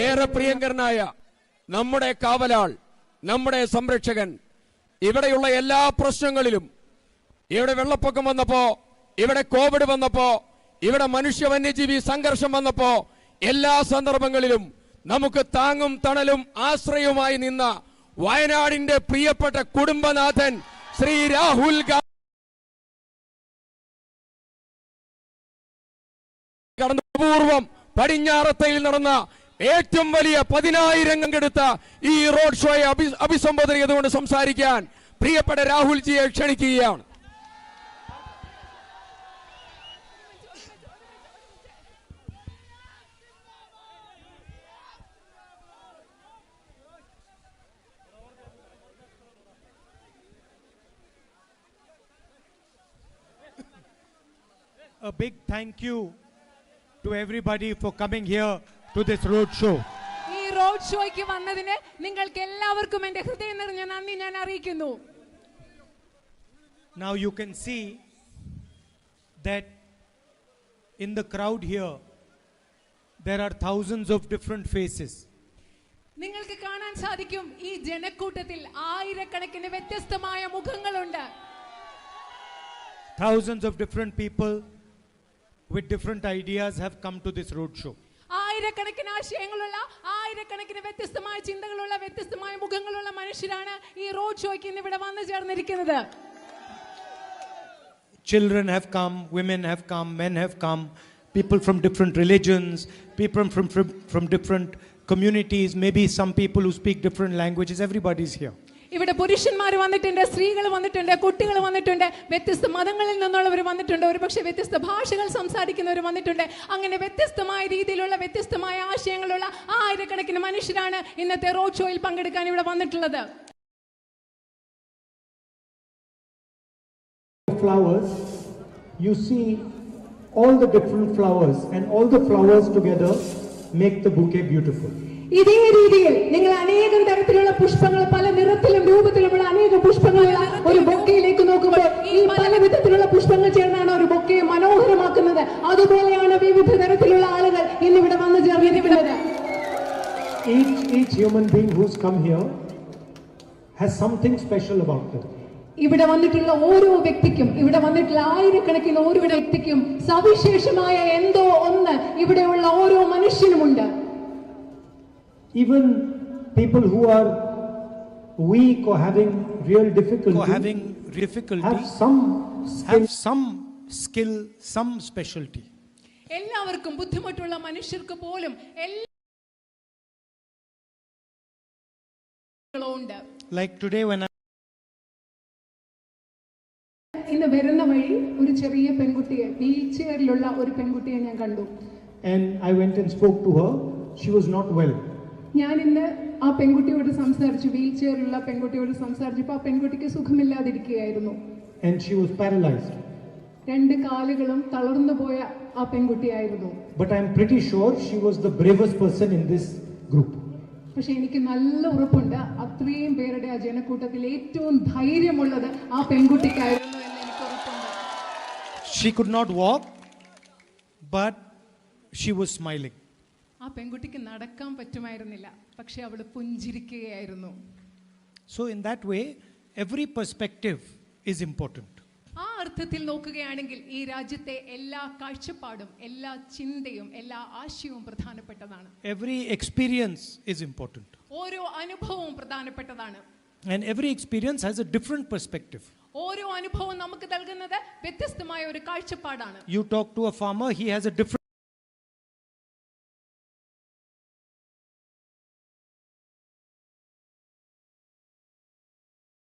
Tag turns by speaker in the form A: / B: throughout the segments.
A: ഏറെ പ്രിയങ്കരനായ നമ്മുടെ കാവലാൾ, നമ്മുടെ സംരക്ഷകൻ, ഇവിടെയുള്ള എല്ലാ പ്രശ്നങ്ങളിലും, ഇവിടെ വെള്ളപ്പൊക്കം വന്നപ്പോ, ഇവിടെ കോവിഡ് വന്നപ്പോ, ഇവിടെ മനുഷ്യ വന്യജീവി സംഘർഷം വന്നപ്പോ, എല്ലാ സന്ദർഭങ്ങളിലും നമുക്ക് താങ്ങും തണലും ആശ്രയവുമായി നിന്ന വയനാടിന്റെ പ്രിയപ്പെട്ട കുടുംബനാഥൻ ശ്രീ രാഹുൽ ഗാന്ധി കടന്നുപൂർവം പടിഞ്ഞാറത്തയിൽ നടന്ന ഏറ്റവും വലിയ 10,000 അംഗമെടുത്ത ഈ റോഡ് ഷോയെ അഭിസംബോധന ചെയ്തുകൊണ്ട് സംസാരിക്കാൻ പ്രിയപ്പെട്ട രാഹുൽജിയെ ക്ഷണിക്കുകയാണ്.
B: A big thank you to everybody for coming here to this road show.
C: ഈ റോഡ് ഷോയ്ക്ക് വന്നതിന് നിങ്ങൾക്ക് എല്ലാവർക്കും എൻ്റെ ഹൃദയം നിറഞ്ഞ നന്ദി ഞാൻ അറിയിക്കുന്നു.
B: Now you can see that in the crowd here there are thousands of different faces.
C: നിങ്ങൾക്ക് കാണാൻ സാധിക്കും ഈ ജനക്കൂട്ടത്തിൽ ആയിരക്കണക്കിന് വ്യത്യസ്തമായ മുഖങ്ങളുണ്ട്.
B: Thousands of different people with different ideas have come to this road show.
C: ആയിരക്കണക്കിന് ആശയങ്ങളുള്ള, ആയിരക്കണക്കിന് വ്യത്യസ്തമായ ചിന്തകളുള്ള, വ്യത്യസ്തമായ മുഖങ്ങളുള്ള മനുഷ്യരാണ് ഈ റോഡ് ഷോയ്ക്ക് ഇന്ന് ഇവിടെ വന്നു ചേർന്നിരിക്കുന്നത്.
B: Children have come, women have come, men have come, people from different religions, people from different communities, maybe some people who speak different languages, everybody is here.
C: ഇവിടെ പുരുഷന്മാർ വന്നിട്ടുണ്ട്, സ്ത്രീകൾ വന്നിട്ടുണ്ട്, കുട്ടികൾ വന്നിട്ടുണ്ട്, വ്യത്യസ്ത മതങ്ങളിൽ നിന്നുള്ളവർ വന്നിട്ടുണ്ട്, ഒരുപക്ഷെ വ്യത്യസ്ത ഭാഷകൾ സംസാരിക്കുന്നവർ വന്നിട്ടുണ്ട്. അങ്ങനെ വ്യത്യസ്തമായ രീതിയിലുള്ള, വ്യത്യസ്തമായ ആശയങ്ങളുള്ള ആയിരക്കണക്കിന് മനുഷ്യരാണ് ഇന്നത്തെ റോഡ് ഷോയിൽ പങ്കെടുക്കാൻ ഇവിടെ വന്നിട്ടുള്ളത്.
D: Flowers, you see all the different flowers, and all the flowers together make the bouquet beautiful.
C: ഇതേ രീതിയിൽ നിങ്ങൾ അനേകം തരത്തിലുള്ള പുഷ്പങ്ങൾ, പല നിറത്തിലും രൂപത്തിലുമുള്ള അനേക പുഷ്പങ്ങളുള്ള ഒരു ബൊക്കയിലേക്ക് നോക്കുമ്പോൾ ഈ പല വിധത്തിലുള്ള പുഷ്പങ്ങൾ ചേർന്നാണ് ഒരു ബൊക്കയെ മനോഹരമാക്കുന്നത്. അതുപോലെയാണ് വിവിധ തരത്തിലുള്ള ആളുകൾ ഇന്നിവിടെ വന്നു ചേർന്നിരിക്കുന്നത്.
D: Each human being who's come here has something special about them.
C: ഇവിടെ വന്നിട്ടുള്ള ഓരോ വ്യക്തിക്കും, ഇവിടെ വന്നിട്ടുള്ള ആയിരക്കണക്കിന് ഓരോ വ്യക്തിക്കും സവിശേഷമായ എന്തോ ഒന്ന് ഇവിടെയുള്ള ഓരോ മനുഷ്യനുമുണ്ട്.
D: Even people who are weak or having real difficulty, have some skill, some specialty.
C: എല്ലാവർക്കും, ബുദ്ധിമുട്ടുള്ള മനുഷ്യർക്ക് പോലും ഉണ്ട്.
B: Like today when
C: ഇന്ന് വരുന്ന വഴി ഒരു ചെറിയ പെൺകുട്ടിയെ, വീൽ ചെയറിലുള്ള ഒരു പെൺകുട്ടിയെ ഞാൻ കണ്ടു.
D: And I went and spoke to her. She was not well.
C: ഞാൻ ഇന്ന് ആ പെൺകുട്ടിയോട് സംസാരിച്ചു, വീൽ ചെയറിലുള്ള പെൺകുട്ടിയോട് സംസാരിച്ചപ്പോൾ ആ പെൺകുട്ടിക്ക് സുഖമില്ലാതിരിക്കുകയായിരുന്നു.
D: And she was paralyzed.
C: രണ്ട് കാലുകളും തളർന്നു പോയ ആ പെൺകുട്ടിയായിരുന്നു.
D: But I'm pretty sure she was the bravest person in this group.
C: പക്ഷെ എനിക്ക് നല്ല ഉറപ്പുണ്ട്, അത്രയും പേരുടെ ആ ജനക്കൂട്ടത്തിൽ ഏറ്റവും ധൈര്യമുള്ളത് ആ പെൺകുട്ടിക്കായിരുന്നു എന്ന് എനിക്ക് ഉറപ്പുണ്ട്.
B: She could not walk, but she was smiling.
C: ആ പെൺകുട്ടിക്ക് നടക്കാൻ പറ്റുമായിരുന്നില്ല, പക്ഷെ അവൾ പുഞ്ചിരിക്കുകയായിരുന്നു.
B: So in that way, every perspective is important.
C: ആ അർത്ഥത്തിൽ നോക്കുകയാണെങ്കിൽ ഈ രാജ്യത്തെ എല്ലാ കാഴ്ചപ്പാടും, എല്ലാ ചിന്തയും, എല്ലാ ആശയവും പ്രധാനപ്പെട്ടതാണ്.
B: Every experience is important.
C: ഓരോ അനുഭവവും പ്രധാനപ്പെട്ടതാണ്.
B: And every experience has a different perspective.
C: ഓരോ അനുഭവവും നമുക്ക് നൽകുന്നത് വ്യത്യസ്തമായ ഒരു കാഴ്ചപ്പാടാണ്.
B: You talk to a farmer, he has a different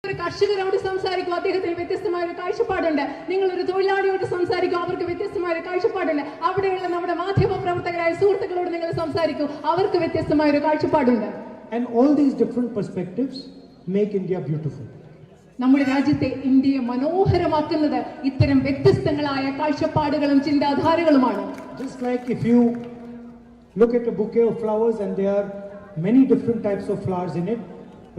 C: ഒരു കർഷകരോട് സംസാരിക്കും, അദ്ദേഹത്തിന് വ്യത്യസ്തമായ ഒരു കാഴ്ചപ്പാടുണ്ട്. നിങ്ങൾ ഒരു തൊഴിലാളിയോട് സംസാരിക്കും, അവർക്ക് വ്യത്യസ്തമായ ഒരു കാഴ്ചപ്പാടുണ്ട്. അവിടെയുള്ള നമ്മുടെ മാധ്യമ പ്രവർത്തകരായ സുഹൃത്തുക്കളോട് നിങ്ങൾ സംസാരിക്കും, അവർക്ക് വ്യത്യസ്തമായ ഒരു കാഴ്ചപ്പാടുണ്ട്.
D: And all these different perspectives make India beautiful.
C: നമ്മുടെ രാജ്യത്തെ, ഇന്ത്യയെ മനോഹരമാക്കുന്നത് ഇത്തരം വ്യത്യസ്തങ്ങളായ കാഴ്ചപ്പാടുകളും ചിന്താധാരകളുമാണ്.
D: Just like if you look at a bouquet of flowers and there are many different types of flowers in it,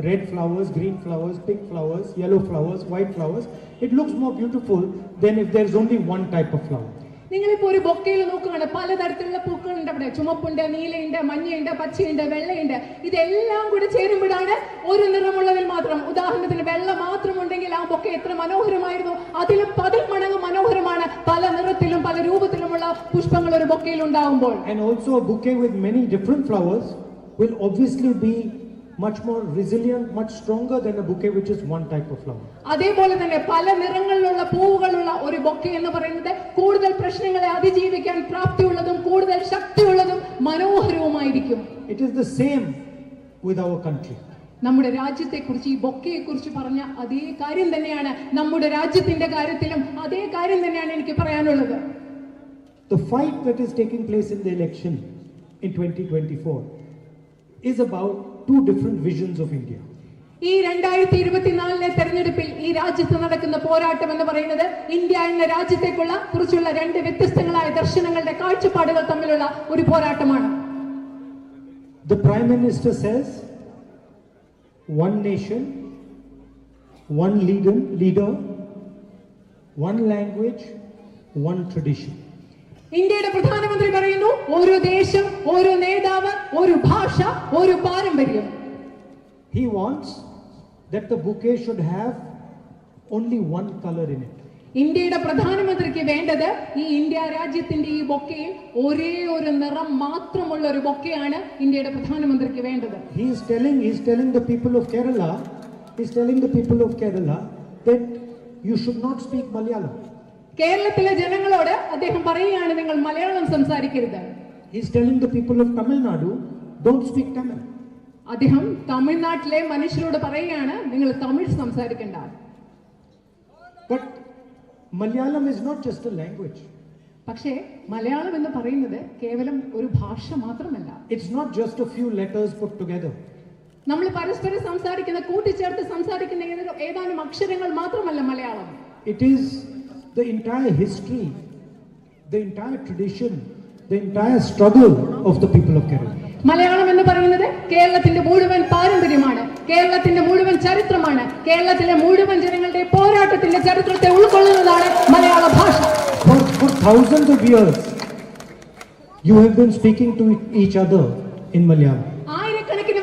D: red flowers, green flowers, pink flowers, yellow flowers, white flowers, it looks more beautiful than if there is only one type of flower.
C: നിങ്ങളിപ്പോ ഒരു ബൊക്കയിൽ നോക്കുകയാണ്, പലതരത്തിലുള്ള പൂക്കളുണ്ട് അവിടെ. ചുമപ്പുണ്ട്, നീലയുണ്ട്, മഞ്ഞയുണ്ട്, പച്ചയുണ്ട്, വെള്ളയുണ്ട്. ഇതെല്ലാം കൂടി ചേരുമ്പോഴാണ് ഒരു നിറമുള്ളതിൽ മാത്രം. ഉദാഹരണത്തിന് വെള്ള മാത്രം ഉണ്ടെങ്കിൽ ആ ബൊക്ക എത്ര മനോഹരമായിരുന്നു, അതിലും 10 മടങ്ങ് മനോഹരമാണ് പല നിറത്തിലും പല രൂപത്തിലുമുള്ള പുഷ്പങ്ങൾ ഒരു ബൊക്കയിൽ ഉണ്ടാകുമ്പോൾ.
D: And also a bouquet with many different flowers will obviously be much more resilient, much stronger than a bouquet which is one type of flower.
C: അതേപോലെ തന്നെ പല നിറങ്ങളിലുള്ള പൂവുകളുള്ള ഒരു ബൊക്കെ എന്ന് പറയുന്നത് കൂടുതൽ പ്രശ്നങ്ങളെ അതിജീവിക്കാൻ പ്രാപ്തിയുള്ളതും കൂടുതൽ ശക്തിയുള്ളതും മനോഹരവുമായിരിക്കും.
D: It is the same with our country.
C: നമ്മുടെ രാജ്യത്തെക്കുറിച്ച്, ഈ ബൊക്കയെ കുറിച്ച് പറഞ്ഞ അതേ കാര്യം തന്നെയാണ് നമ്മുടെ രാജ്യത്തിന്റെ കാര്യത്തിലും അതേ കാര്യം തന്നെയാണ് എനിക്ക് പറയാനുള്ളത്.
D: The fight that is taking place in the election in 2024 is about two different visions of India.
C: ഈ 2024 തെരഞ്ഞെടുപ്പിൽ ഈ രാജ്യത്ത് നടക്കുന്ന പോരാട്ടം എന്ന് പറയുന്നത് ഇന്ത്യ എന്ന രാജ്യത്തേക്കുള്ള കുറിച്ചുള്ള 2 വ്യത്യസ്തങ്ങളായ ദർശനങ്ങളുടെ കാഴ്ചപ്പാടുകൾ തമ്മിലുള്ള ഒരു പോരാട്ടമാണ്.
D: The Prime Minister says one nation, one leader, one language, one tradition.
C: ഇന്ത്യയുടെ പ്രധാനമന്ത്രി പറയുന്നു ഒരു ദേശം, ഒരു നേതാവ്, ഒരു ഭാഷ, ഒരു പാരമ്പര്യം.
D: He wants that the bouquet should have only one color in it.
C: ഇന്ത്യയുടെ പ്രധാനമന്ത്രിക്ക് വേണ്ടത് ഈ ഇന്ത്യ രാജ്യത്തിന്റെ ഈ ബൊക്കയിൽ ഒരേ ഒരു നിറം മാത്രമുള്ള ഒരു ബൊക്കയാണ് ഇന്ത്യയുടെ പ്രധാനമന്ത്രിക്ക് വേണ്ടത്.
D: He is telling the people of Kerala that you should not speak Malayalam.
C: കേരളത്തിലെ ജനങ്ങളോട് അദ്ദേഹം പറയുകയാണ്, നിങ്ങൾ മലയാളം സംസാരിക്കരുത്.
D: He is telling the people of Tamil Nadu, don't speak Tamil.
C: അദ്ദേഹം തമിഴ്നാട്ടിലെ മനുഷ്യരോട് പറയുകയാണ്, നിങ്ങൾ തമിഴ് സംസാരിക്കണ്ട.
D: But Malayalam is not just a language.
C: പക്ഷേ മലയാളം എന്ന് പറയുന്നത് കേവലം ഒരു ഭാഷ മാത്രമല്ല.
D: It's not just a few letters put together.
C: നമ്മൾ പരസ്പരം സംസാരിക്കുന്ന, കൂട്ടിച്ചേർത്ത് സംസാരിക്കുന്ന ഏതാനും അക്ഷരങ്ങൾ മാത്രമല്ല Malayalam.
D: It is the entire history, the entire tradition, the entire struggle of the people of Kerala.
C: Malayalam എന്ന് പറയുന്നത് കേരളത്തിന്റെ മുഴുവൻ പാരമ്പര്യമാണ്, കേരളത്തിന്റെ മുഴുവൻ ചരിത്രമാണ്, കേരളത്തിലെ മുഴുവൻ ജനങ്ങളുടെ പോരാട്ടത്തിന്റെ ചരിത്രത്തെ ഉൾക്കൊള്ളുന്നതാണ് മലയാള ഭാഷ.
D: For thousands of years, you have been speaking to each other in Malayalam.
C: ആയിരക്കണക്കിന്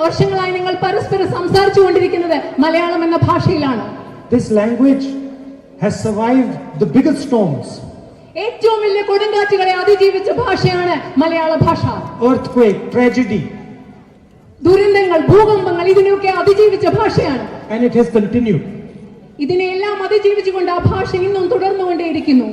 C: വർഷങ്ങളായി നിങ്ങൾ പരസ്പരം സംസാരിച്ചു കൊണ്ടിരിക്കുന്നത് മലയാളം എന്ന ഭാഷയിലാണ്.
D: This language has survived the biggest storms.
C: ഏറ്റവും വലിയ കൊടുങ്കാറ്റുകളെ അതിജീവിച്ച ഭാഷയാണ് മലയാള ഭാഷ.
D: Earthquake, tragedy.
C: ദുരന്തങ്ങൾ, ഭൂകമ്പങ്ങൾ, ഇതിനെയൊക്കെ അതിജീവിച്ച ഭാഷയാണ്.
D: And it has continued.
C: ഇതിനെല്ലാം അതിജീവിച്ചുകൊണ്ട് ആ ഭാഷ ഇന്നും തുടർന്നുകൊണ്ടേയിരിക്കുന്നു.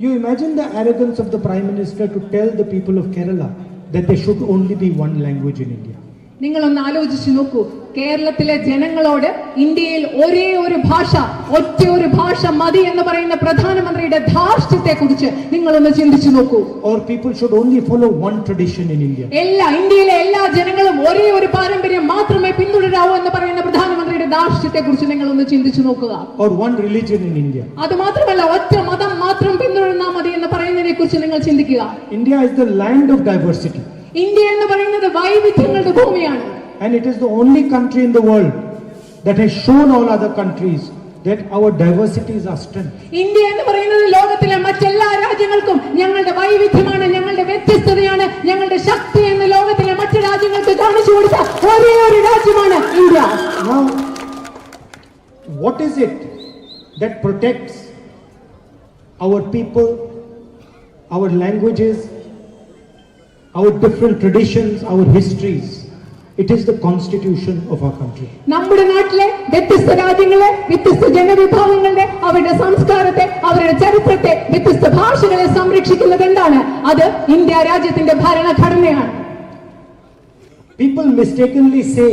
D: You imagine the arrogance of the Prime Minister to tell the people of Kerala that there should only be one language in India.
C: നിങ്ങളൊന്ന് ആലോചിച്ചു നോക്കൂ, കേരളത്തിലെ ജനങ്ങളോട് ഇന്ത്യയിൽ ഒരേ ഒരു ഭാഷ, ഒറ്റ ഒരു ഭാഷ മതി എന്ന് പറയുന്ന പ്രധാനമന്ത്രിയുടെ ധാർഷ്ട്യത്തെ കുറിച്ച് നിങ്ങളൊന്ന് ചിന്തിച്ചു നോക്കൂ.
D: Or people should only follow one tradition in India.
C: ഇന്ത്യയിലെ എല്ലാ ജനങ്ങളും ഒരേ ഒരു പാരമ്പര്യം മാത്രമേ പിന്തുടരാവൂ എന്ന് പറയുന്ന പ്രധാനമന്ത്രിയുടെ ധാർഷ്ട്യത്തെ കുറിച്ച് നിങ്ങളൊന്ന് ചിന്തിച്ചു നോക്കുക.
D: Or one religion in India.
C: അത് മാത്രമല്ല, ഒറ്റ മതം മാത്രം പിന്തുടർന്നാൽ മതി എന്ന് പറയുന്നതിനെ കുറിച്ച് നിങ്ങൾ ചിന്തിക്കുക.
D: India is the land of diversity.
C: India എന്ന് പറയുന്നത് വൈവിധ്യങ്ങളുടെ ഭൂമിയാണ്.
D: And it is the only country in the world that has shown all other countries that our diversity is our strength.
C: India എന്ന് പറയുന്നത് ലോകത്തിലെ മറ്റെല്ലാ രാജ്യങ്ങൾക്കും ഞങ്ങളുടെ വൈവിധ്യമാണ്, ഞങ്ങളുടെ വ്യത്യസ്തതയാണ്, ഞങ്ങളുടെ ശക്തി എന്ന് ലോകത്തിലെ മറ്റു രാജ്യങ്ങൾക്ക് കാണിച്ചു കൊടുത്ത ഒരേ ഒരു രാജ്യമാണ് India.
D: Now, what is it that protects our people, our languages, our different traditions, our histories? It is the constitution of our country.
C: നമ്മുടെ നാട്ടിലെ വ്യത്യസ്ത രാജ്യങ്ങളെ, വ്യത്യസ്ത ജനവിഭാഗങ്ങളുടെ അവരുടെ സംസ്കാരത്തെ, അവരുടെ ചരിത്രത്തെ, വ്യത്യസ്ത ഭാഷകളെ സംരക്ഷിക്കുന്നത് എന്താണ്? അത് ഇന്ത്യ രാജ്യത്തിന്റെ ഭരണഘടനയാണ്.
D: People mistakenly say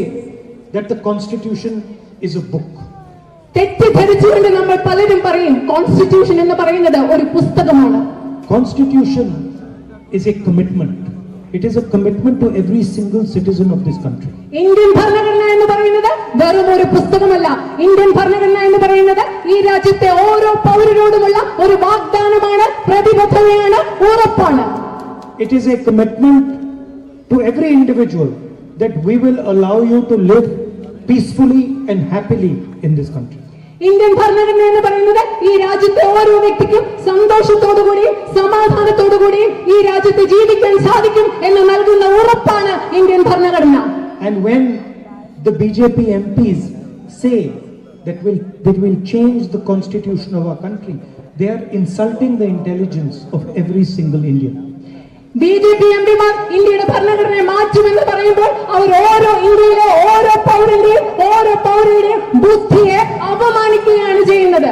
D: that the constitution is a book.
C: തെറ്റിദ്ധരിച്ചുകൊണ്ട് നമ്മൾ പലരും പറയും കോൺസ്റ്റിറ്റ്യൂഷൻ എന്ന് പറയുന്നത് ഒരു പുസ്തകമാണ്.
D: Constitution is a commitment. It is a commitment to every single citizen of this country.
C: Indian ഭരണഘടന എന്ന് പറയുന്നത് വെറും ഒരു പുസ്തകമല്ല. ഇന്ത്യൻ ഭരണഘടന എന്ന് പറയുന്നത് ഈ രാജ്യത്തെ ഓരോ പൗരരോടുമുള്ള ഒരു വാഗ്ദാനമാണ്, പ്രതിബദ്ധതയാണ്, ഉറപ്പാണ്.
D: It is a commitment to every individual that we will allow you to live peacefully and happily in this country.
C: ഈ ഇന്ത്യൻ ഭരണഘടന എന്ന് പറയുന്നത് ഈ രാജ്യത്തെ ഓരോ വ്യക്തിക്കും സന്തോഷത്തോടുകൂടിയും സമാധാനത്തോടുകൂടിയും ഈ രാജ്യത്ത് ജീവിക്കാൻ സാധിക്കും എന്ന് നൽകുന്ന ഉറപ്പാണ് ഇന്ത്യൻ ഭരണഘടന.
D: And when the BJP MPs say that they will change the constitution of our country, they are insulting the intelligence of every single Indian.
C: BJP MPമാർ ഇന്ത്യയുടെ ഭരണഘടനയെ മാറ്റുമെന്ന് പറയുമ്പോൾ അവർ ഓരോ ഇന്ത്യയിലെ ഓരോ പൗരന്റെയും ബുദ്ധിയെ അപമാനിക്കുകയാണ് ചെയ്യുന്നത്.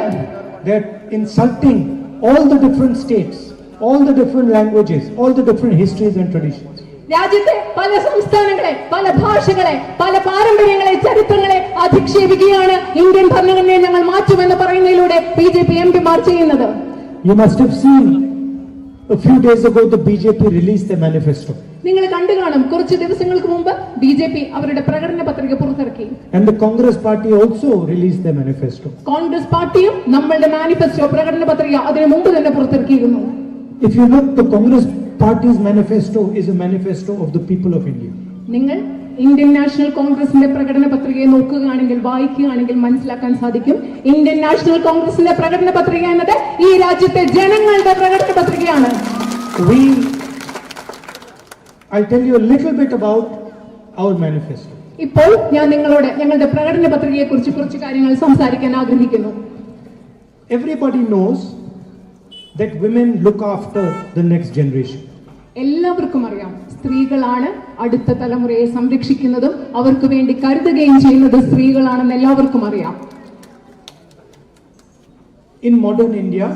D: They are insulting all the different states, all the different languages, all the different histories and traditions.
C: രാജ്യത്തെ പല സംസ്ഥാനങ്ങളെ, പല ഭാഷകളെ, പല പാരമ്പര്യങ്ങളെ, ചരിത്രങ്ങളെ അധിക്ഷേപിക്കുകയാണ് ഇന്ത്യൻ ഭരണഘടനയെ ഞങ്ങൾ മാറ്റുമെന്ന് പറയുന്നതിലൂടെ BJP MPമാർ ചെയ്യുന്നത്.
D: You must have seen a few days ago the BJP released their manifesto.
C: നിങ്ങൾ കണ്ടു കാണും, കുറച്ച് ദിവസങ്ങൾക്ക് മുമ്പ് BJP അവരുടെ പ്രകടന പത്രിക പുറത്തിറക്കി.
D: And the Congress party also released their manifesto.
C: Congress പാർട്ടിയും നമ്മളുടെ മാനിഫെസ്റ്റോ പ്രകടന പത്രിക അതിനു മുമ്പ് തന്നെ പുറത്തിറക്കിയിരുന്നു.
D: If you look, the Congress party's manifesto is a manifesto of the people of India.
C: നിങ്ങൾ ഇന്ത്യൻ നാഷണൽ കോൺഗ്രസിന്റെ പ്രകടന പത്രികയെ നോക്കുകയാണെങ്കിൽ, വായിക്കുകയാണെങ്കിൽ മനസ്സിലാക്കാൻ സാധിക്കും, ഇന്ത്യൻ നാഷണൽ കോൺഗ്രസിന്റെ പ്രകടന പത്രിക എന്നത് ഈ രാജ്യത്തെ ജനങ്ങളുടെ പ്രകടന പത്രികയാണ്.
D: I'll tell you a little bit about our manifesto.
C: ഇപ്പോൾ ഞാൻ നിങ്ങളോട് ഞങ്ങളുടെ പ്രകടന പത്രികയെ കുറിച്ച് കുറച്ച് കാര്യങ്ങൾ സംസാരിക്കാൻ ആഗ്രഹിക്കുന്നു.
D: Everybody knows that women look after the next generation.
C: എല്ലാവർക്കും അറിയാം, സ്ത്രീകളാണ് അടുത്ത തലമുറയെ സംരക്ഷിക്കുന്നതും അവർക്ക് വേണ്ടി കരുതുകയും ചെയ്യുന്നത് സ്ത്രീകളാണെന്ന് എല്ലാവർക്കും അറിയാം.
D: In modern India,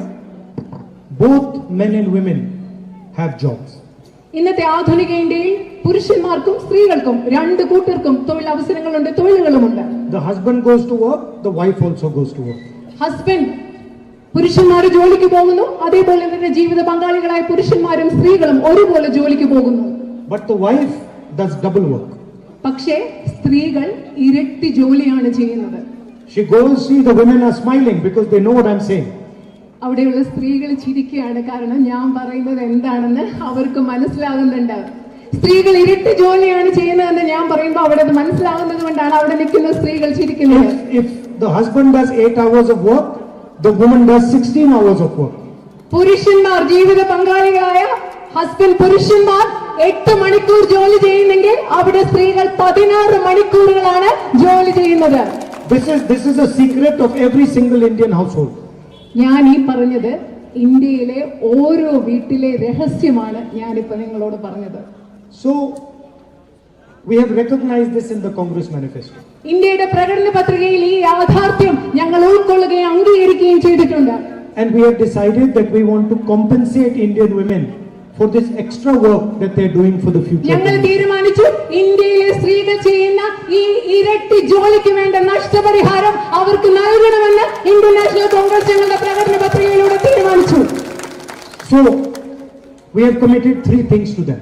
D: both men and women have jobs.
C: ഇന്നത്തെ ആധുനിക ഇന്ത്യയിൽ പുരുഷന്മാർക്കും സ്ത്രീകൾക്കും രണ്ട് കൂട്ടർക്കും തൊഴിലവസരങ്ങളുണ്ട്, തൊഴിലുകളുമുണ്ട്.
D: The husband goes to work, the wife also goes to work.
C: Husband പുരുഷന്മാര് ജോലിക്ക് പോകുന്നു, അതേപോലെ തന്നെ ജീവിത പങ്കാളികളായ പുരുഷന്മാരും സ്ത്രീകളും ഒരുപോലെ ജോലിക്ക് പോകുന്നു.
D: But the wife does double work.
C: പക്ഷേ സ്ത്രീകൾ ഇരട്ടി ജോലിയാണ് ചെയ്യുന്നത്.
D: She goes, see, the women are smiling because they know what I'm saying.
C: അവിടെയുള്ള സ്ത്രീകൾ ചിരിക്കുകയാണ്, കാരണം ഞാൻ പറയുന്നത് എന്താണെന്ന് അവർക്ക് മനസ്സിലാകുന്നുണ്ട്. സ്ത്രീകൾ ഇരട്ടി ജോലിയാണ് ചെയ്യുന്നതെന്ന് ഞാൻ പറയുമ്പോൾ അവിടെ അത് മനസ്സിലാകുന്നത് കൊണ്ടാണ് അവിടെ നിൽക്കുന്ന സ്ത്രീകൾ ചിരിക്കുന്നത്.
D: If the husband does 8 hours of work, the woman does 16 hours of work.
C: പുരുഷന്മാർ, ജീവിത പങ്കാളികളായ പുരുഷന്മാർ 8 മണിക്കൂർ ജോലി ചെയ്യുന്നെങ്കിൽ അവിടെ സ്ത്രീകൾ 16 മണിക്കൂറുകളാണ് ജോലി ചെയ്യുന്നത്.
D: This is a secret of every single Indian household.
C: ഞാൻ ഈ പറഞ്ഞത് ഇന്ത്യയിലെ ഓരോ വീട്ടിലെ രഹസ്യമാണ് ഞാനിപ്പോ നിങ്ങളോട് പറഞ്ഞത്.
D: So we have recognized this in the Congress manifesto.
C: ഇന്ത്യയുടെ പ്രകടന പത്രികയിൽ ഈ യാഥാർത്ഥ്യം ഞങ്ങൾ ഉൾക്കൊള്ളുകയും അംഗീകരിക്കുകയും ചെയ്തിട്ടുണ്ട്.
D: And we have decided that we want to compensate Indian women for this extra work that they are doing for the future.
C: ഞങ്ങൾ തീരുമാനിച്ചു, ഇന്ത്യയിലെ സ്ത്രീകൾ ചെയ്യുന്ന ഈ ഇരട്ടി ജോലിക്ക് വേണ്ട നഷ്ടപരിഹാരം അവർക്ക് നൽകണമെന്ന് ഇന്ത്യൻ നാഷണൽ കോൺഗ്രസ് ഞങ്ങളുടെ പ്രകടന പത്രികയിലൂടെ തീരുമാനിച്ചു.
D: So we have committed 3 things to them.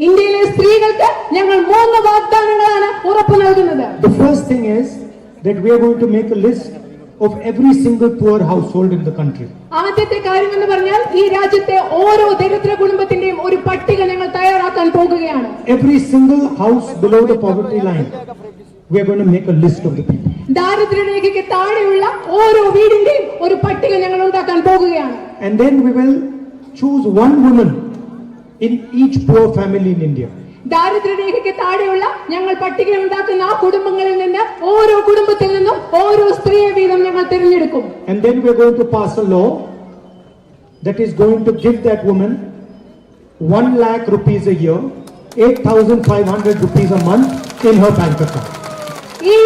C: ഇന്ത്യയിലെ സ്ത്രീകൾക്ക് ഞങ്ങൾ 3 വാഗ്ദാനങ്ങളാണ് ഉറപ്പു നൽകുന്നത്.
D: The first thing is that we are going to make a list of every single poor household in the country.
C: ആദ്യത്തെ കാര്യം എന്ന് പറഞ്ഞാൽ ഈ രാജ്യത്തെ ഓരോ ദരിദ്ര കുടുംബത്തിന്റെയും ഒരു പട്ടിക ഞങ്ങൾ തയ്യാറാക്കാൻ പോകുകയാണ്.
D: Every single house below the poverty line, we are going to make a list of the people.
C: ദാരിദ്ര്യരേഖയ്ക്ക് താഴെയുള്ള ഓരോ വീടിന്റെയും ഒരു പട്ടിക ഞങ്ങൾ ഉണ്ടാക്കാൻ പോകുകയാണ്.
D: And then we will choose one woman in each poor family in India.
C: ദാരിദ്ര്യരേഖയ്ക്ക് താഴെയുള്ള ഞങ്ങൾ പട്ടിക ഉണ്ടാക്കുന്ന ആ കുടുംബങ്ങളിൽ നിന്ന് ഓരോ കുടുംബത്തിൽ നിന്നും ഓരോ സ്ത്രീയെ വീതം ഞങ്ങൾ തിരഞ്ഞെടുക്കും.
D: And then we are going to pass a law that is going to give that woman 1 lakh rupees a year, 8,500 rupees a month in her bank account.
C: ഈ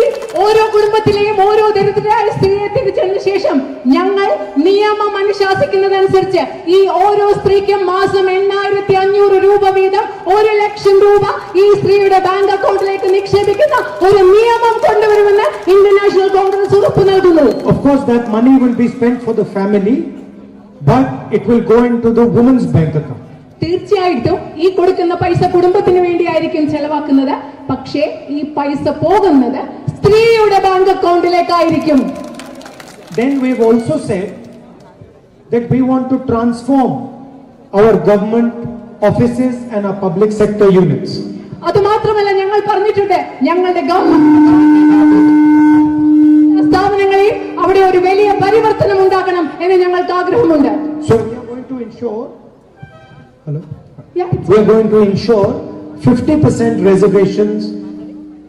C: ഓരോ കുടുംബത്തിലെയും ഓരോ ദരിദ്രരായ സ്ത്രീയെ തിരിച്ചതിന് ശേഷം ഞങ്ങൾ നിയമം അനുശാസിക്കുന്നതനുസരിച്ച് ഈ ഓരോ സ്ത്രീക്കും മാസം 8,500 രൂപ വീതം 1 ലക്ഷം രൂപ ഈ സ്ത്രീയുടെ ബാങ്ക് അക്കൗണ്ടിലേക്ക് നിക്ഷേപിക്കുന്ന ഒരു നിയമം കൊണ്ടുവരുമെന്ന് ഇന്ത്യൻ നാഷണൽ കോൺഗ്രസ് ഉറപ്പു നൽകുന്നു.
D: Of course, that money will be spent for the family, but it will go into the woman's bank account.
C: തീർച്ചയായിട്ടും ഈ കൊടുക്കുന്ന പൈസ കുടുംബത്തിന് വേണ്ടിയായിരിക്കും ചെലവാക്കുന്നത്, പക്ഷേ ഈ പൈസ പോകുന്നത് സ്ത്രീയുടെ bank അക്കൗണ്ടിലേക്കായിരിക്കും.
D: Then we have also said that we want to transform our government offices and our public sector units.
C: അത് മാത്രമല്ല ഞങ്ങൾ പറഞ്ഞിട്ടുണ്ട്, ഞങ്ങളുടെ ഗവൺമെന്റ് സ്ഥാപനങ്ങൾ ഭവനങ്ങളിൽ അവിടെ ഒരു വലിയ പരിവർത്തനം ഉണ്ടാകണം എന്ന് ഞങ്ങൾക്ക് ആഗ്രഹമുണ്ട്.
D: So we are going to ensure, we are going to ensure 50% reservations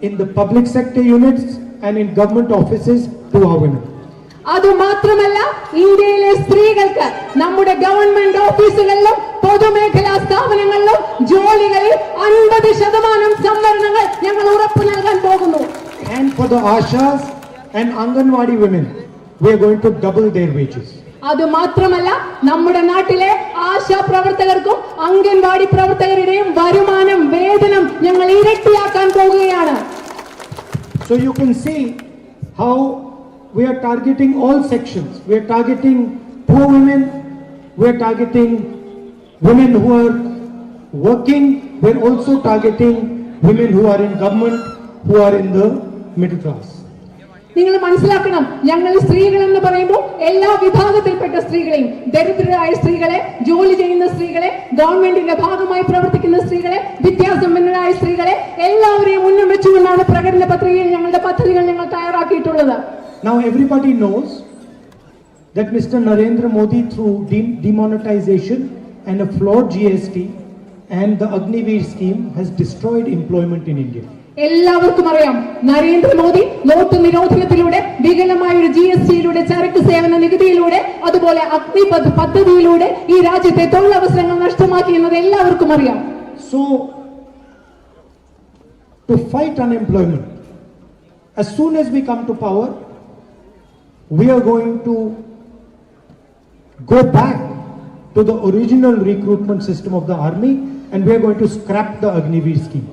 D: in the public sector units and in government offices to our women.
C: അതുമാത്രമല്ല, ഇന്ത്യയിലെ സ്ത്രീകൾക്ക് നമ്മുടെ ഗവൺമെന്റ് ഓഫീസുകളിലും പൊതുമേഖലാ സ്ഥാപനങ്ങളിലും ജോലികളിൽ 50% സംവരണങ്ങൾ ഞങ്ങൾ ഉറപ്പു നൽകാൻ പോകുന്നു.
D: And for the Ashas and Anganwadi women, we are going to double their wages.
C: അതുമാത്രമല്ല, നമ്മുടെ നാട്ടിലെ ആശാ പ്രവർത്തകർക്കും അംഗൻവാടി പ്രവർത്തകരുടെയും വരുമാനം, വേതനം ഞങ്ങൾ ഇരട്ടിയാക്കാൻ പോകുകയാണ്.
D: So you can see how we are targeting all sections. We are targeting poor women, we are targeting women who are working, we are also targeting women who are in government, who are in the middle class.
C: നിങ്ങൾ മനസ്സിലാക്കണം, ഞങ്ങൾ സ്ത്രീകൾ എന്ന് പറയുമ്പോൾ എല്ലാ വിഭാഗത്തിൽപ്പെട്ട സ്ത്രീകളെയും, ദരിദ്രരായ സ്ത്രീകളെ, ജോലി ചെയ്യുന്ന സ്ത്രീകളെ, ഗവൺമെന്റിന്റെ ഭാഗമായി പ്രവർത്തിക്കുന്ന സ്ത്രീകളെ, വിദ്യാസമ്പന്നരായ സ്ത്രീകളെ എല്ലാവരെയും മുന്നിൽ വെച്ചുകൊണ്ടാണ് പ്രകടന പത്രികയിൽ ഞങ്ങളുടെ പദ്ധതികൾ ഞങ്ങൾ തയ്യാറാക്കിയിട്ടുള്ളത്.
D: Now everybody knows that Mr. Narendra Modi, through demonetization and a flawed GST and the Agniveer scheme, has destroyed employment in India.
C: എല്ലാവർക്കും അറിയാം, നരേന്ദ്രമോദി നോട്ട് നിരോധനത്തിലൂടെ, വികലമായ ഒരു GST-യിലൂടെ, ചരക്ക് സേവന നികുതിയിലൂടെ, അതുപോലെ അഗ്നിപഥ് പദ്ധതിയിലൂടെ ഈ രാജ്യത്തെ തൊഴിലവസരങ്ങൾ നഷ്ടമാക്കി എന്നത് എല്ലാവർക്കും അറിയാം.
D: So to fight unemployment, as soon as we come to power, we are going to go back to the original recruitment system of the army and we are going to scrap the Agniveer scheme.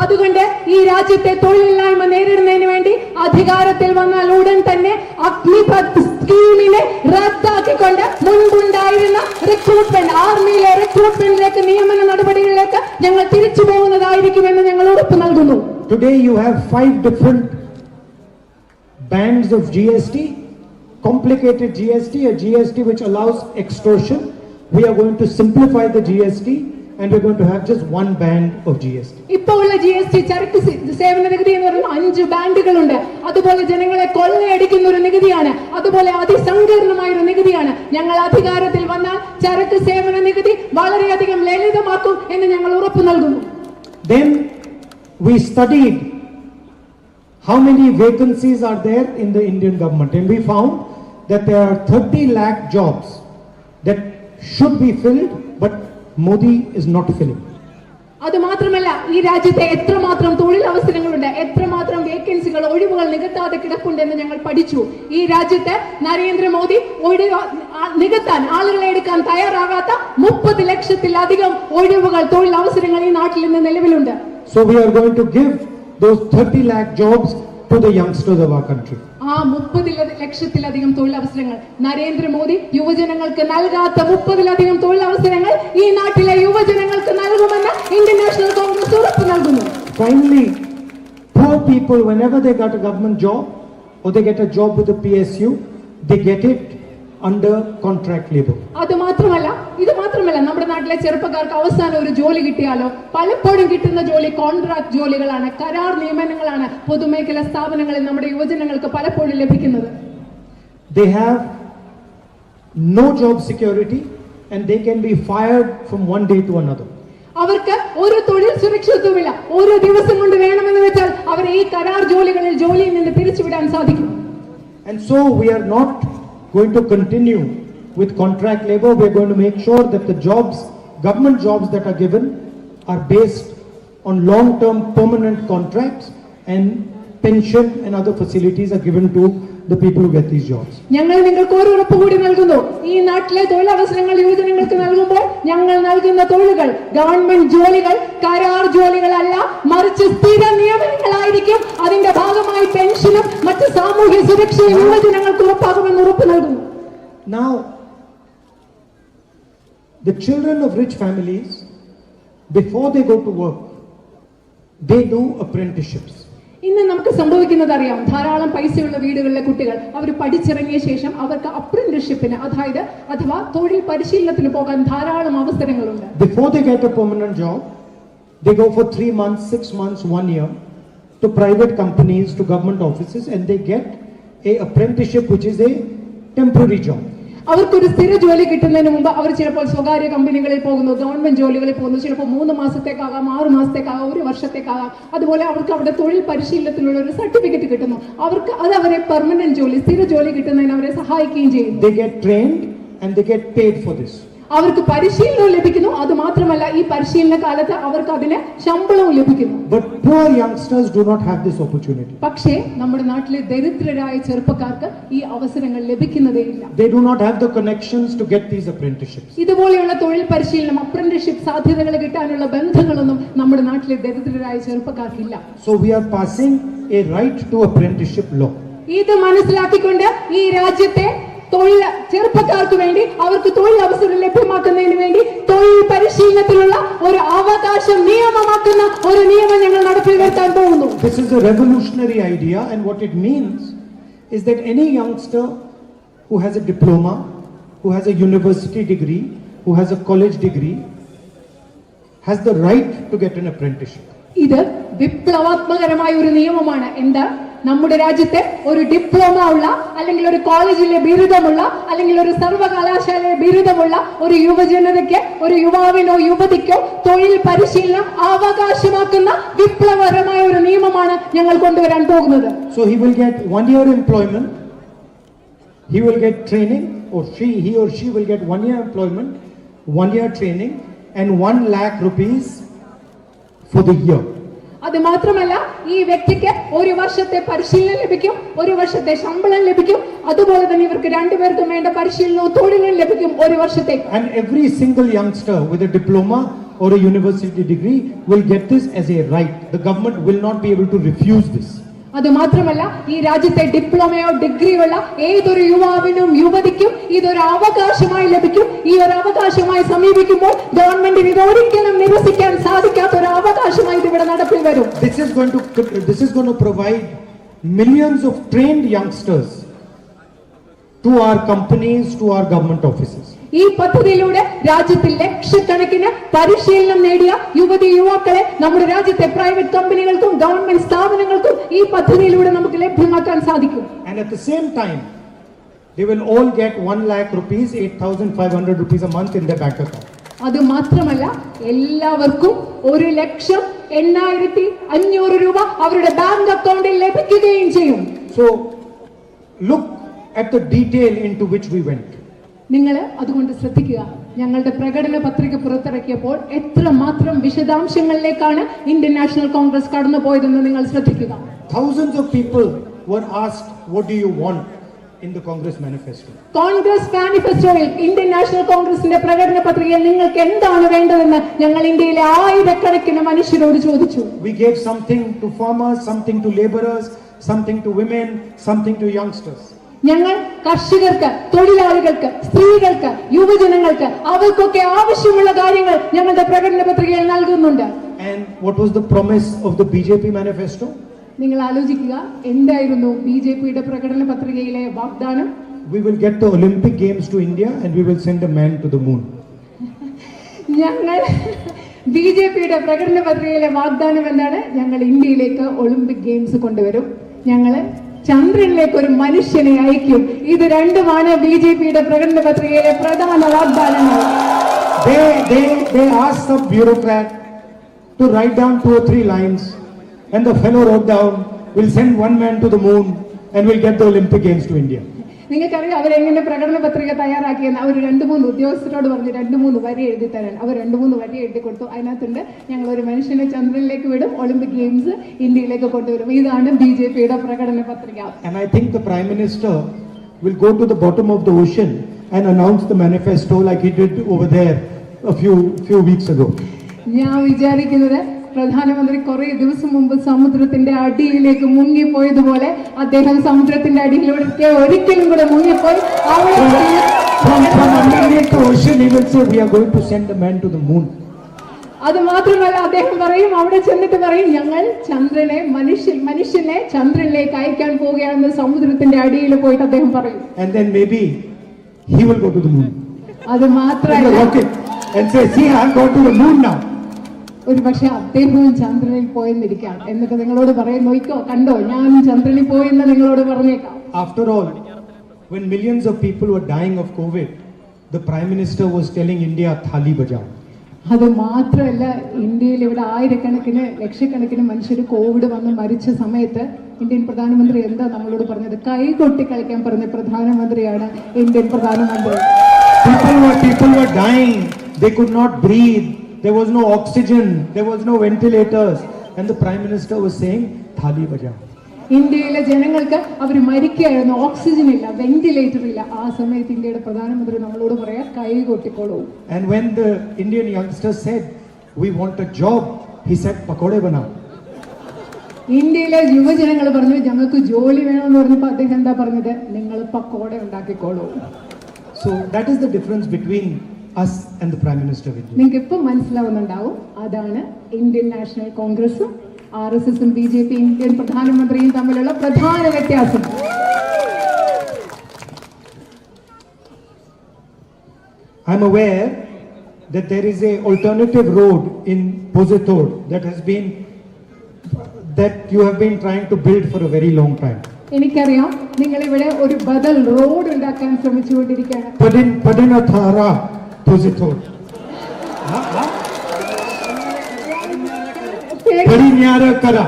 C: അതുകൊണ്ട് ഈ രാജ്യത്തെ തൊഴിലില്ലായ്മ നേരിടുന്നതിന് വേണ്ടി അധികാരത്തിൽ വന്നാൽ ഉടൻ തന്നെ അഗ്നിപഥ് സ്കീമിനെ റദ്ദാക്കിക്കൊണ്ട് മുൻപുണ്ടായിരുന്ന റിക്രൂട്ട്മെന്റ്, ആർമിയിലെ റിക്രൂട്ട്മെന്റിലേക്ക്, നിയമന നടപടികളിലേക്ക് ഞങ്ങൾ തിരിച്ചു പോകുന്നതായിരിക്കുമെന്ന് ഞങ്ങൾ ഉറപ്പ് നൽകുന്നു.
D: Today you have 5 different bands of GST, complicated GST, a GST which allows extortion. We are going to simplify the GST and we're going to have just one band of GST.
C: ഇപ്പോൾ ഉള്ള GST ചരക്ക് സേവന നികുതി എന്ന് പറയുന്ന 5 ബാൻഡുകളുണ്ട്. അതുപോലെ ജനങ്ങളെ കൊള്ളയടിക്കുന്ന ഒരു നികുതിയാണ്, അതുപോലെ അതിസങ്കീർണമായ ഒരു നികുതിയാണ്. ഞങ്ങൾ അധികാരത്തിൽ വന്നാൽ ചരക്ക് സേവന നികുതി വളരെയധികം ലളിതമാക്കും എന്ന് ഞങ്ങൾ ഉറപ്പു നൽകുന്നു.
D: Then we studied how many vacancies are there in the Indian government and we found that there are 30 lakh jobs that should be filled but Modi is not filling.
C: അതുമാത്രമല്ല, ഈ രാജ്യത്തെ എത്രമാത്രം തൊഴിലവസരങ്ങളുണ്ട്, എത്രമാത്രം വേക്കൻസികൾ, ഒഴിവുകൾ നികത്താതെ കിടപ്പുണ്ടെന്ന് ഞങ്ങൾ പഠിച്ചു. ഈ രാജ്യത്ത് നരേന്ദ്രമോദി നികത്താൻ, ആളുകളെ എടുക്കാൻ തയ്യാറാകാത്ത 30 ലക്ഷത്തിലധികം ഒഴിവുകൾ, തൊഴിലവസരങ്ങൾ ഈ നാട്ടിൽ നിന്ന് നിലവിലുണ്ട്.
D: So we are going to give those 30 lakh jobs to the youngsters of our country.
C: ആ 30 ലക്ഷത്തിലധികം തൊഴിലവസരങ്ങൾ, നരേന്ദ്രമോദി യുവജനങ്ങൾക്ക് നൽകാത്ത 30-ലധികം തൊഴിലവസരങ്ങൾ ഈ നാട്ടിലെ യുവജനങ്ങൾക്ക് നൽകുമെന്ന് ഇന്ത്യൻ നാഷണൽ കോൺഗ്രസ് ഉറപ്പ് നൽകുന്നു.
D: Finally, poor people, whenever they got a government job or they get a job with the PSU, they get it under contract labor.
C: ഇത് മാത്രമല്ല നമ്മുടെ നാട്ടിലെ ചെറുപ്പക്കാർക്ക് അവസാനം ഒരു ജോലി കിട്ടിയാലോ പലപ്പോഴും കിട്ടുന്ന ജോലി കോൺട്രാക്ട് ജോലികളാണ്, കരാർ നിയമനങ്ങളാണ് പൊതുമേഖലാ സ്ഥാപനങ്ങളിൽ നമ്മുടെ യുവജനങ്ങൾക്ക് പലപ്പോഴും ലഭിക്കുന്നത്.
D: They have no job security and they can be fired from one day to another.
C: അവർക്ക് ഒരു തൊഴിൽ സുരക്ഷിതത്വമില്ല. ഒരു ദിവസം കൊണ്ട് വേണമെന്ന് വെച്ചാൽ അവരെ ഈ കരാർ ജോലികളിൽ ജോലിയിൽ നിന്ന് പിരിച്ചുവിടാൻ സാധിക്കും.
D: And so we are not going to continue with contract labor. We are going to make sure that the jobs, government jobs that are given are based on long-term permanent contracts and pension and other facilities are given to the people who get these jobs.
C: ഞങ്ങൾ നിങ്ങൾക്ക് ഒരു ഉറപ്പ് കൂടി നൽകുന്നു. ഈ നാട്ടിലെ തൊഴിലവസരങ്ങൾ യുവജനങ്ങൾക്ക് നൽകുമ്പോൾ ഞങ്ങൾ നൽകുന്ന തൊഴിലുകൾ ഗവൺമെന്റ് ജോലികൾ, കരാർ ജോലികളല്ല, മറിച്ച് സ്ഥിര നിയമനങ്ങളായിരിക്കും. അതിന്റെ ഭാഗമായി പെൻഷനും മറ്റ് സാമൂഹ്യ സുരക്ഷയും യുവജനങ്ങൾക്ക് ഉറപ്പാകുമെന്ന് ഉറപ്പ് നൽകുന്നു.
D: Now, the children of rich families, before they go to work, they do apprenticeships.
C: ഇന്ന് നമുക്ക് സംഭവിക്കുന്നത് അറിയാം. ധാരാളം പൈസയുള്ള വീടുകളിലെ കുട്ടികൾ അവർ പഠിച്ചിറങ്ങിയ ശേഷം അവർക്ക് അപ്രന്റീസ്ഷിപ്പിന് അഥവാ തൊഴിൽ പരിശീലനത്തിന് പോകാൻ ധാരാളം അവസരങ്ങളുണ്ട്.
D: Before they get a permanent job, they go for 3 months, 6 months, 1 year to private companies, to government offices, and they get a apprenticeship which is a temporary job.
C: അവർക്കൊരു സ്ഥിര ജോലി കിട്ടുന്നതിന് മുമ്പ് അവർ ചിലപ്പോൾ സ്വകാര്യ കമ്പനികളിൽ പോകുന്നു, ഗവൺമെന്റ് ജോലികളിൽ പോകുന്നു, ചിലപ്പോൾ 3 മാസത്തേക്കാകാം, 6 മാസത്തേക്കാകാം, 1 വർഷത്തേക്കാകാം. അതുപോലെ അവർക്ക് അവിടെ തൊഴിൽ പരിശീലനത്തിനുള്ള ഒരു സർട്ടിഫിക്കറ്റ് കിട്ടുന്നു. അവർക്ക് അത് അവരെ പെർമനന്റ് ജോലി, സ്ഥിര ജോലി കിട്ടുന്നതിന് അവരെ സഹായിക്കുകയും ചെയ്യുന്നു.
D: They get trained and they get paid for this.
C: അവർക്ക് പരിശീലനവും ലഭിക്കുന്നു. അത് മാത്രമല്ല ഈ പരിശീലന കാലത്ത് അവർക്ക് അതിന് ശമ്പളവും ലഭിക്കുന്നു.
D: But poor youngsters do not have this opportunity.
C: പക്ഷേ നമ്മുടെ നാട്ടിലെ ദരിദ്രരായ ചെറുപ്പക്കാർക്ക് ഈ അവസരങ്ങൾ ലഭിക്കുന്നതേയില്ല.
D: They do not have the connections to get these apprenticeships.
C: ഇതുപോലെയുള്ള തൊഴിൽ പരിശീലനം, അപ്രന്റീസ്ഷിപ്പ് സാധ്യതകൾ കിട്ടാനുള്ള ബന്ധങ്ങളൊന്നും നമ്മുടെ നാട്ടിലെ ദരിദ്രരായ ചെറുപ്പക്കാർക്കില്ല.
D: So we are passing a right to apprenticeship law.
C: ഇത് മനസ്സിലാക്കിക്കൊണ്ട് ഈ രാജ്യത്തെ തൊഴിൽ ചെറുപ്പക്കാർക്ക് വേണ്ടി അവർക്ക് തൊഴിൽ അവസരം ലഭ്യമാക്കുന്നതിന് വേണ്ടി തൊഴിൽ പരിശീലനത്തിലുള്ള ഒരു അവകാശം നിയമമാക്കുന്ന ഒരു നിയമം ഞങ്ങൾ നടപ്പിൽ വരുത്താൻ പോകുന്നു.
D: This is a revolutionary idea, and what it means is that any youngster who has a diploma, who has a university degree, who has a college degree, has the right to get an apprenticeship.
C: ഇത് വിപ്ലവാത്മകരമായ ഒരു നിയമമാണ്. എന്താ? നമ്മുടെ രാജ്യത്തെ ഒരു diploma ഉള്ള, അല്ലെങ്കിൽ ഒരു കോളേജിലെ ബിരുദമുള്ള, അല്ലെങ്കിൽ ഒരു സർവകലാശാലയിലെ ബിരുദമുള്ള ഒരു യുവജനതയ്ക്ക്, ഒരു യുവാവിനോ യുവതിക്കോ തൊഴിൽ പരിശീലനം അവകാശമാക്കുന്ന വിപ്ലവകരമായ ഒരു നിയമമാണ് ഞങ്ങൾ കൊണ്ടുവരാൻ പോകുന്നത്.
D: So he will get 1 year employment, he will get training, or he or she will get 1 year employment, 1 year training, and 1 lakh rupees for the year.
C: അത് മാത്രമല്ല ഈ വ്യക്തിക്ക് 1 വർഷത്തെ പരിശീലനം ലഭിക്കും, 1 വർഷത്തെ ശമ്പളം ലഭിക്കും. അതുപോലെ തന്നെ ഇവർക്ക് രണ്ടുപേർക്കും വേണ്ട പരിശീലനവും തൊഴിലും ലഭിക്കും 1 വർഷത്തേക്ക്.
D: And every single youngster with a diploma or a university degree will get this as a right. The government will not be able to refuse this.
C: അത് മാത്രമല്ല ഈ രാജ്യത്തെ ഡിപ്ലോമയോ ഡിഗ്രിയുള്ള ഏതൊരു യുവാവിനും യുവതിക്കും ഇതൊരു അവകാശമായി ലഭിക്കും. ഈ ഒരു അവകാശമായി സമീപിക്കുമ്പോൾ ഗവൺമെന്റിന് ഇത് ഒരിക്കലും നിരസിക്കാൻ സാധിക്കാത്ത ഒരു അവകാശമായി ഇവിടെ നടപ്പിൽ വരും.
D: This is going to provide millions of trained youngsters to our companies, to our government offices.
C: ഈ പദ്ധതിയിലൂടെ രാജ്യത്തിൽ ലക്ഷക്കണക്കിന് പരിശീലനം നേടിയ യുവതി യുവാക്കളെ നമ്മുടെ രാജ്യത്തെ പ്രൈവറ്റ് കമ്പനികൾക്കും ഗവൺമെന്റ് സ്ഥാപനങ്ങൾക്കും ഈ പദ്ധതിയിലൂടെ നമുക്ക് ലഭ്യമാക്കാൻ സാധിക്കും.
D: And at the same time, they will all get 1 lakh rupees, 8,500 rupees a month in their bank account.
C: അത് മാത്രമല്ല എല്ലാവർക്കും 1,08,500 രൂപ അവരുടെ ബാങ്ക് അക്കൗണ്ടിൽ ലഭിക്കുകയും ചെയ്യും.
D: So look at the detail into which we went.
C: നിങ്ങൾ അതുകൊണ്ട് ശ്രദ്ധിക്കുക, ഞങ്ങളുടെ പ്രകടന പത്രിക പുറത്തിറക്കിയപ്പോൾ എത്രമാത്രം വിശദാംശങ്ങളിലേക്കാണ് ഇന്ത്യൻ നാഷണൽ കോൺഗ്രസ് കടന്നുപോയതെന്ന് നിങ്ങൾ ശ്രദ്ധിക്കുക.
D: Thousands of people were asked, what do you want in the Congress manifesto?
C: Congress മാനിഫെസ്റ്റോയിൽ, ഇന്ത്യൻ നാഷണൽ കോൺഗ്രസിന്റെ പ്രകടന പത്രികയിൽ നിങ്ങൾക്ക് എന്താണ് വേണ്ടതെന്ന് ഞങ്ങൾ ഇന്ത്യയിലെ ആയിരക്കണക്കിന് മനുഷ്യരോട് ചോദിച്ചു.
D: We gave something to farmers, something to laborers, something to women, something to youngsters.
C: ഞങ്ങൾ കർഷകർക്ക്, തൊഴിലാളികൾക്ക്, സ്ത്രീകൾക്ക്, യുവജനങ്ങൾക്ക് അവർക്കൊക്കെ ആവശ്യമുള്ള കാര്യങ്ങൾ ഞങ്ങളുടെ പ്രകടന പത്രികയിൽ നൽകുന്നുണ്ട്.
D: And what was the promise of the BJP manifesto?
C: നിങ്ങൾ ആലോചിക്കുക, എന്തായിരുന്നു ബിജെപിയുടെ പ്രകടന പത്രികയിലെ വാഗ്ദാനം?
D: We will get the Olympic Games to India and we will send a man to the moon.
C: ഞങ്ങൾ ബിജെപിയുടെ പ്രകടന പത്രികയിലെ വാഗ്ദാനം എന്താണ്? ഞങ്ങൾ ഇന്ത്യയിലേക്ക് ഒളിമ്പിക് ഗെയിംസ് കൊണ്ടുവരും, ഞങ്ങൾ ചന്ദ്രനിലേക്ക് ഒരു മനുഷ്യനെ അയക്കും. ഇത് രണ്ടുമാണ് ബിജെപിയുടെ പ്രകടന പത്രികയിലെ പ്രധാന വാഗ്ദാനങ്ങൾ.
D: They asked some bureaucrat to write down 2 or 3 lines, and the fellow wrote down, we'll send 1 man to the moon and we'll get the Olympic Games to India.
C: നിങ്ങൾക്കറിയാം അവരെങ്ങനെ പ്രകടന പത്രിക തയ്യാറാക്കിയെന്ന്. അവർ 2-3 ഉദ്യോഗസ്ഥരോട് പറഞ്ഞു 2-3 വരി എഴുതി തരാൻ. അവർ 2-3 വരി എഴുതി കൊടുത്തു. അതിനകത്തുണ്ട്, ഞങ്ങൾ ഒരു മനുഷ്യനെ ചന്ദ്രനിലേക്ക് വിടും, ഒളിമ്പിക് ഗെയിംസ് ഇന്ത്യയിലേക്ക് കൊണ്ടുവരും. ഇതാണ് ബിജെപിയുടെ പ്രകടന പത്രിക.
D: And I think the Prime Minister will go to the bottom of the ocean and announce the manifesto like he did over there a few weeks ago.
C: ഞാൻ വിചാരിക്കുന്നത് പ്രധാനമന്ത്രി കുറെ ദിവസം മുമ്പ് സമുദ്രത്തിന്റെ അടിയിലേക്ക് മുങ്ങിപ്പോയതുപോലെ അദ്ദേഹം സമുദ്രത്തിന്റെ അടിയിലൂടെ ഒരിക്കലും കൂടെ മുങ്ങിപ്പോയി അത് മാത്രമല്ല അദ്ദേഹം പറയും, അവിടെ ചെന്നിട്ട് പറയും, ഞങ്ങൾ മനുഷ്യനെ ചന്ദ്രനിലേക്ക് അയക്കാൻ പോവുകയാണെന്ന് സമുദ്രത്തിന്റെ അടിയിൽ പോയിട്ട് അദ്ദേഹം പറയും.
D: And then maybe he will go to the moon.
C: അത് മാത്രമല്ല
D: and say, see, I have gone to the moon now.
C: ഒരു പക്ഷെ അദ്ദേഹവും ചന്ദ്രനിൽ പോയെന്നിരിക്കാം. എന്നിട്ട് നിങ്ങളോട് പറയും, നോക്കോ, കണ്ടോ, ഞാൻ ചന്ദ്രനിൽ പോയെന്ന് നിങ്ങളോട് പറഞ്ഞേക്കാം.
D: after all, when millions of people were dying of COVID, the Prime Minister was telling India, Thali bajao.
C: അത് മാത്രമല്ല, ഇന്ത്യയിൽ ഇവിടെ ആയിരക്കണക്കിന് ലക്ഷക്കണക്കിന് മനുഷ്യർ കോവിഡ് വന്ന് മരിച്ച സമയത്ത് ഇന്ത്യൻ പ്രധാനമന്ത്രി എന്താ നമ്മളോട് പറഞ്ഞത്? കൈ കൊട്ടി കളിക്കാൻ പറഞ്ഞ പ്രധാനമന്ത്രിയാണ് ഇന്ത്യൻ പ്രധാനമന്ത്രി.
D: People were dying. They could not breathe. There was no oxygen. There was no ventilators. And the Prime Minister was saying, Thali bajao.
C: ഇന്ത്യയിലെ ജനങ്ങൾക്ക് അവർ മരിക്കുകയായിരുന്നു, ഓക്സിജൻ ഇല്ല, വെന്റിലേറ്റർ ഇല്ല. ആ സമയത്ത് ഇന്ത്യയുടെ പ്രധാനമന്ത്രി നമ്മളോട് പറയാ കൈ കൊട്ടിക്കോളൂ.
D: And when the Indian youngsters said, we want a job, he said, pakode banao.
C: ഇന്ത്യയിലെ യുവജനങ്ങൾ പറഞ്ഞു ഞങ്ങൾക്ക് ജോലി വേണമെന്ന് പറഞ്ഞപ്പോൾ അദ്ദേഹം എന്താ പറഞ്ഞത്? നിങ്ങൾ pakoda ഉണ്ടാക്കിക്കോളൂ.
D: So that is the difference between us and the Prime Minister of India.
C: നിങ്ങൾക്ക് ഇപ്പം മനസ്സിലാവുന്നുണ്ടാവും, അതാണ് ഇന്ത്യൻ നാഷണൽ കോൺഗ്രസും RSSും BJP ഇന്ത്യൻ പ്രധാനമന്ത്രിയും തമ്മിലുള്ള പ്രധാന വ്യത്യാസം.
D: I am aware that there is a alternative road in Pozithod that you have been trying to build for a very long time.
C: എനിക്കറിയാം നിങ്ങൾ ഇവിടെ ഒരു ബദൽ റോഡ് ഉണ്ടാക്കാൻ ശ്രമിച്ചുകൊണ്ടിരിക്കുകയാണ്.
D: Padinathara Pozithod. Padinyarethara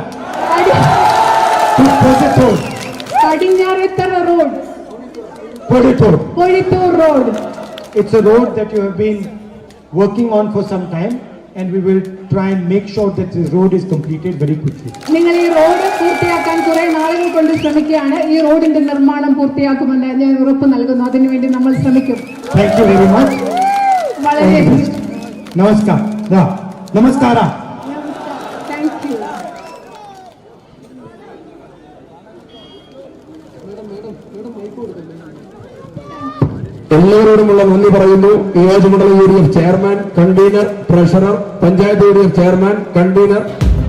C: road. Podithor road.
D: It's a road that you have been working on for some time, and we will try and make sure that this road is completed very quickly.
C: നിങ്ങൾ ഈ road പൂർത്തിയാക്കാൻ കുറെ നാളുകൾ കൊണ്ട് ശ്രമിക്കുകയാണ്. ഈ റോഡിന്റെ നിർമ്മാണം പൂർത്തിയാക്കുമെന്ന് ഞാൻ ഉറപ്പ് നൽകുന്നു. അതിനുവേണ്ടി നമ്മൾ ശ്രമിക്കും.
D: Thank you very much.
C: വളരെ
D: നമസ്കാരം.
C: Thank you.
A: എല്ലാവരോടുമുള്ള നന്ദി പറയുന്നു. നിയോജകമണ്ഡലം UDF chairman, convener, treasurer, panchayat UDF chairman, convener,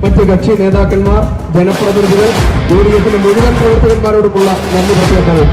A: മറ്റ് കക്ഷി നേതാക്കന്മാർ, ജനപ്രതിനിധികൾ, UDFിലെ മുഴുവൻ പ്രവർത്തകന്മാരോടുമുള്ള നന്ദി പ്രത്യേകവും.